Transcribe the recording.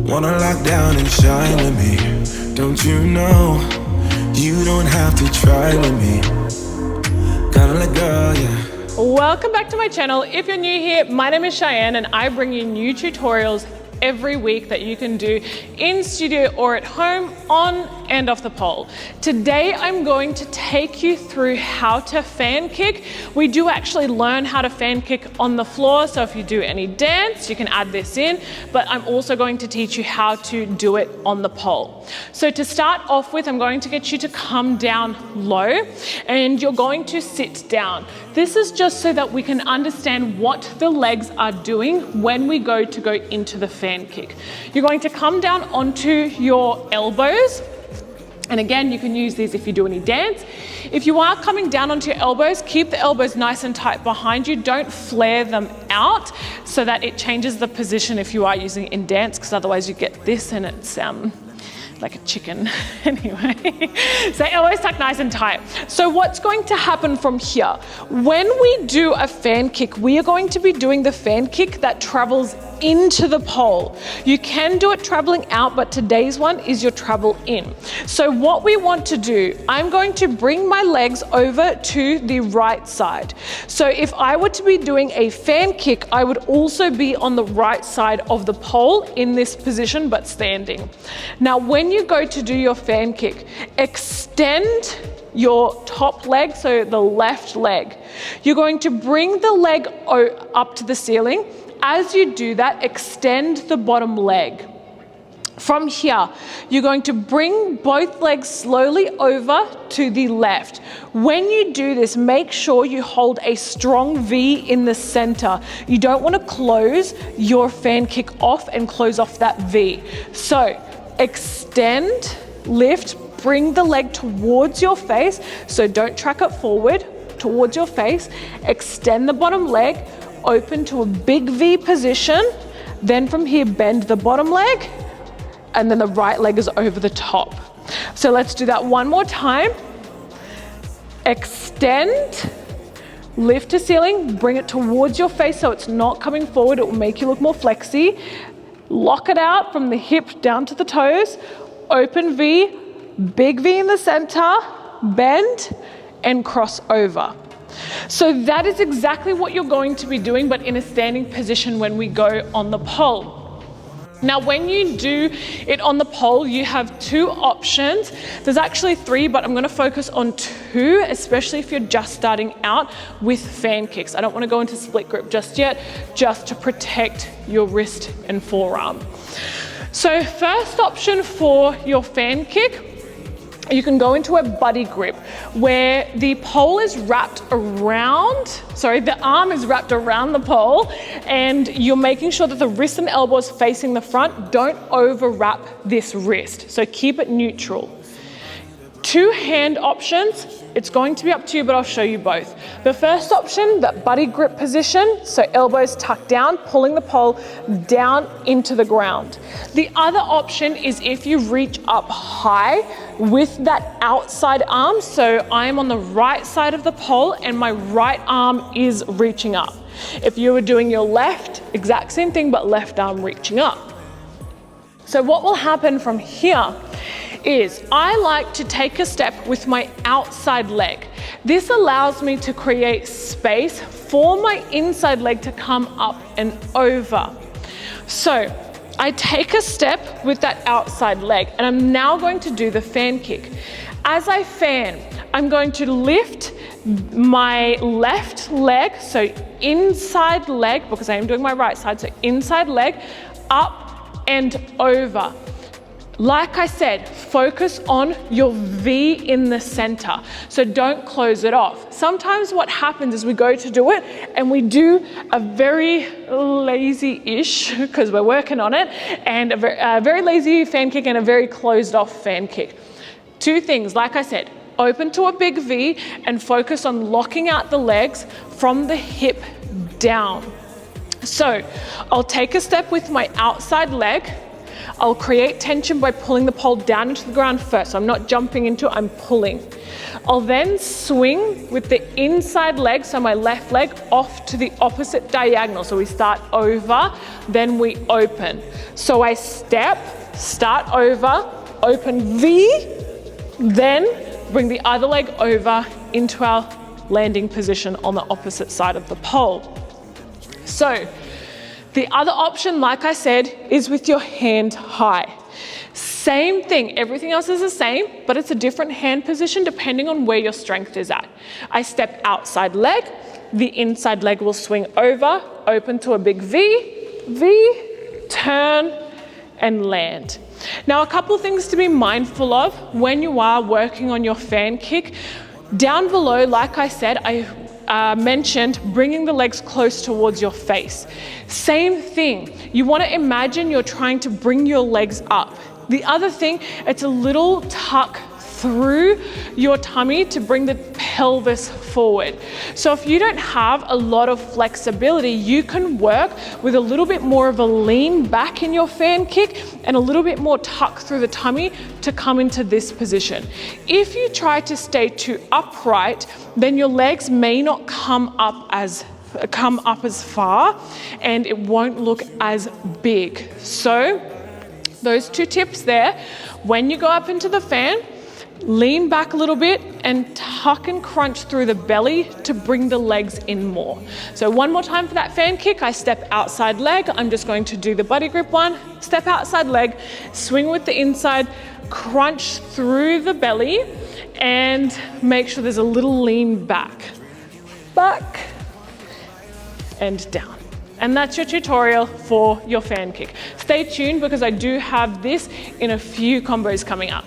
Wanna lock down and shine with me. Don't you know you don't have to try with me. Gotta let go, yeah. Welcome back to my channel. If you're new here, my name is Cheyenne and I bring you new tutorials every week that you can do in studio or at home, on and off the pole. Today I'm going to take you through how to fan kick. We do actually learn how to fan kick on the floor, so if you do any dance you can add this in, but I'm also going to teach you how to do it on the pole. So to start off with, I'm going to get you to come down low and you're going to sit down. This is just so that we can understand what the legs are doing when we go into the fan kick. You're going to come down onto your elbows. And again, you can use these if you do any dance. If you are coming down onto your elbows, keep the elbows nice and tight behind you. Don't flare them out so that it changes the position if you are using it in dance, because otherwise you get this and it's like a chicken. Anyway, so elbows tucked nice and tight. So what's going to happen from here? When we do a fan kick, we are going to be doing the fan kick that travels into the pole. You can do it traveling out, but today's one is your travel in. So what we want to do, I'm going to bring my legs over to the right side. So if I were to be doing a fan kick, I would also be on the right side of the pole in this position, but standing. Now, when you go to do your fan kick, extend your top leg, so the left leg. You're going to bring the leg up to the ceiling. As you do that, extend the bottom leg. From here, you're going to bring both legs slowly over to the left. When you do this, make sure you hold a strong V in the center. You don't want to close your fan kick off and close off that V. So extend, lift, bring the leg towards your face. So don't track it forward, towards your face. Extend the bottom leg, open to a big V position. Then from here, bend the bottom leg, and then the right leg is over the top. So let's do that one more time. Extend, lift to ceiling, bring it towards your face so it's not coming forward. It will make you look more flexy. Lock it out from the hip down to the toes. Open V, big V in the center, bend, and cross over. So that is exactly what you're going to be doing, but in a standing position when we go on the pole. Now, when you do it on the pole, you have two options. There's actually three, but I'm going to focus on two, especially if you're just starting out with fan kicks. I don't want to go into split grip just yet, just to protect your wrist and forearm. So first option for your fan kick, you can go into a buddy grip where the pole is wrapped around, the arm is wrapped around the pole, and you're making sure that the wrist and elbow is facing the front. Don't overwrap this wrist, so keep it neutral. Two hand options, it's going to be up to you, but I'll show you both. The first option, that buddy grip position, so elbows tucked down, pulling the pole down into the ground. The other option is if you reach up high with that outside arm, so I'm on the right side of the pole and my right arm is reaching up. If you were doing your left, exact same thing, but left arm reaching up. So what will happen from here is I like to take a step with my outside leg. This allows me to create space for my inside leg to come up and over. So I take a step with that outside leg and I'm now going to do the fan kick. As I fan, I'm going to lift my left leg, so inside leg, because I am doing my right side, so inside leg, up and over. Like I said, focus on your V in the center, so don't close it off. Sometimes what happens is we go to do it and we do a very lazy-ish, because we're working on it, and a very lazy fan kick and a very closed off fan kick. Two things, like I said, open to a big V and focus on locking out the legs from the hip down. So I'll take a step with my outside leg. I'll create tension by pulling the pole down into the ground first. So I'm not jumping into it, I'm pulling. I'll then swing with the inside leg, so my left leg, off to the opposite diagonal. So we start over, then we open. So I step, start over, open V, then bring the other leg over into our landing position on the opposite side of the pole. So the other option, like I said, is with your hand high. Same thing, everything else is the same, but it's a different hand position depending on where your strength is at. I step outside leg, the inside leg will swing over, open to a big V, V, turn, and land. Now, a couple things to be mindful of when you are working on your fan kick. Down below, like I said, I mentioned bringing the legs close towards your face. Same thing, you want to imagine you're trying to bring your legs up. The other thing, it's a little tuck through your tummy to bring the pelvis forward. So if you don't have a lot of flexibility, you can work with a little bit more of a lean back in your fan kick and a little bit more tuck through the tummy to come into this position. If you try to stay too upright, then your legs may not come up as far and it won't look as big. So those two tips there, when you go up into the fan, lean back a little bit and tuck and crunch through the belly to bring the legs in more. So one more time for that fan kick, I step outside leg. I'm just going to do the buddy grip one, step outside leg, swing with the inside, crunch through the belly and make sure there's a little lean back and down. And that's your tutorial for your fan kick. Stay tuned because I do have this in a few combos coming up.